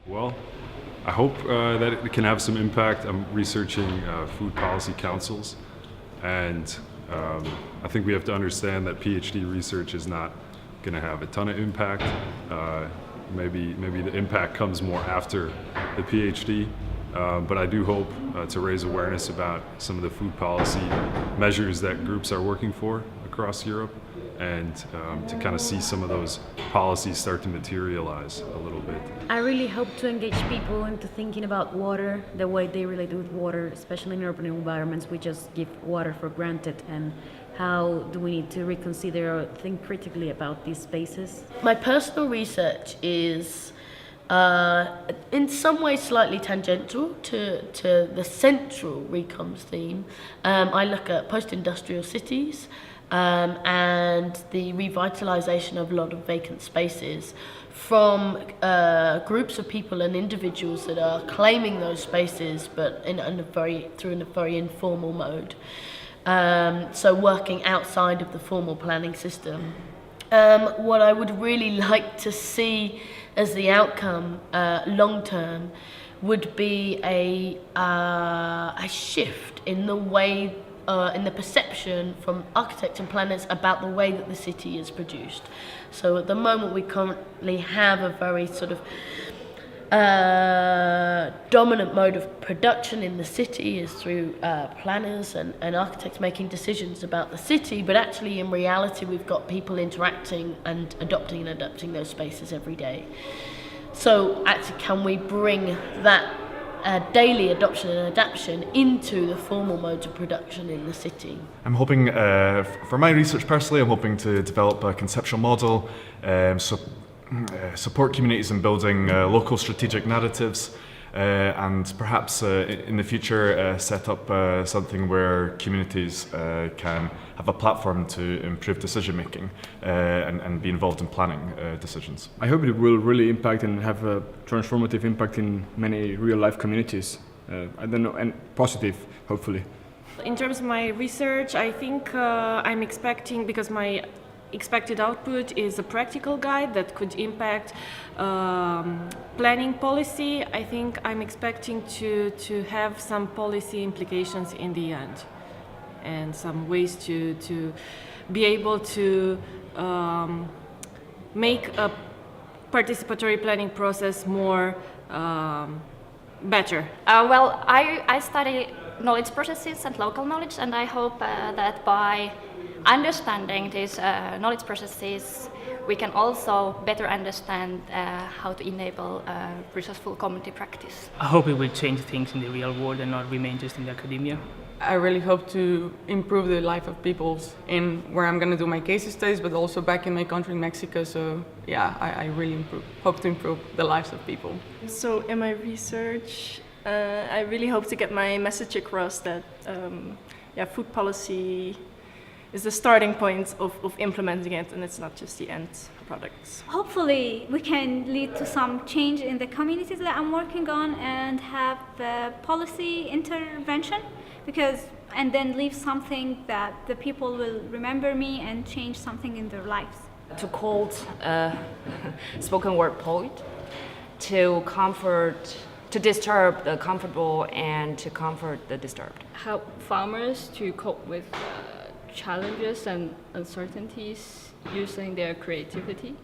Well, I hope that it can have some impact. I'm researching food policy councils, and I think we have to understand that PhD research is not going to have a ton of impact. Maybe the impact comes more after the PhD, but I do hope to raise awareness about some of the food policy measures that groups are working for across Europe, and to kind of see some of those policies start to materialize a little bit. I really hope to engage people into thinking about water, the way they relate with water, especially in urban environments. We just give water for granted, and how do we need to reconsider or think critically about these spaces? My personal research is in some ways slightly tangential to the central Recoms theme. I look at post-industrial cities and the revitalisation of a lot of vacant spaces from groups of people and individuals that are claiming those spaces, but in a very informal mode. So working outside of the formal planning system. What I would really like to see as the outcome long term would be a shift in the way, in the perception from architects and planners about the way that the city is produced. So at the moment we currently have a very sort of dominant mode of production in the city is through planners and architects making decisions about the city, but actually in reality we've got people interacting and adapting those spaces every day. So actually, can we bring that daily adoption and adaptation into the formal modes of production in the city? I'm hoping, for my research personally, I'm hoping to develop a conceptual model, support communities in building local strategic narratives, and perhaps in the future set up something where communities can have a platform to improve decision making and be involved in planning decisions. I hope it will really impact and have a transformative impact in many real life communities. I don't know, and positive, hopefully. In terms of my research, I think I'm expecting, because my expected output is a practical guide that could impact planning policy. I think I'm expecting to have some policy implications in the end, and some ways to be able to make a participatory planning process more better. Well, I study knowledge processes and local knowledge, and I hope that by understanding these knowledge processes, we can also better understand how to enable resourceful community practice. I hope it will change things in the real world and not remain just in the academia. I really hope to improve the life of people in where I'm going to do my case studies, but also back in my country, Mexico. So yeah, I really hope to improve the lives of people. So in my research, I really hope to get my message across that food policy is the starting point of implementing it, and it's not just the end products. Hopefully we can lead to some change in the communities that I'm working on and have policy intervention, and then leave something that the people will remember me and change something in their lives. To quote a spoken word poet, to disturb the comfortable and to comfort the disturbed. Help farmers to cope with challenges and uncertainties using their creativity.